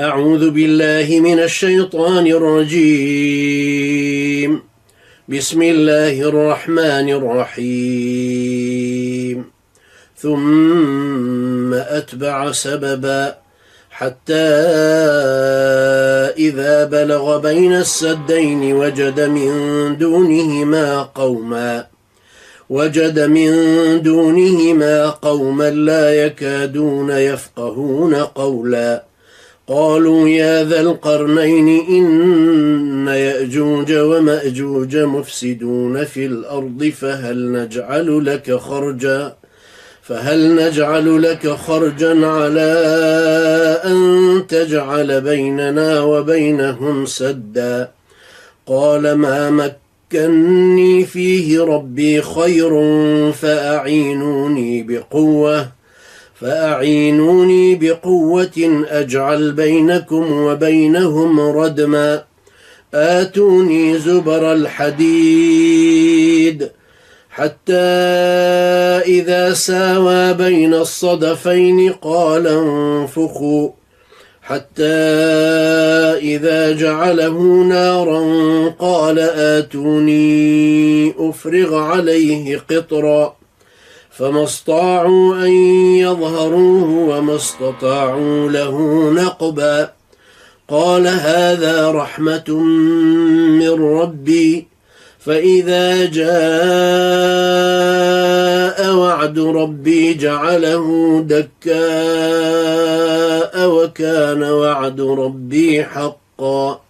أعوذ بالله من الشيطان الرجيم. بسم الله الرحمن الرحيم. ثم أتبع سببا حتى إذا بلغ بين السدين وجد من دونهما قوما لا يكادون يفقهون قولا. قالوا يا ذا القرنين إن يأجوج ومأجوج مفسدون في الأرض فهل نجعل لك خرجا على أن تجعل بيننا وبينهم سدا. قال ما مكني فيه ربي خير فأعينوني بقوة أجعل بينكم وبينهم ردما. آتوني زبر الحديد حتى إذا ساوى بين الصدفين قال انفخوا حتى إذا جعله نارا قال آتوني أفرغ عليه قطرا. فما استطاعوا أن يظهروه وما استطاعوا له نقبا. قال هذا رحمة من ربي فإذا جاء وعد ربي جعله دكاء وكان وعد ربي حقا.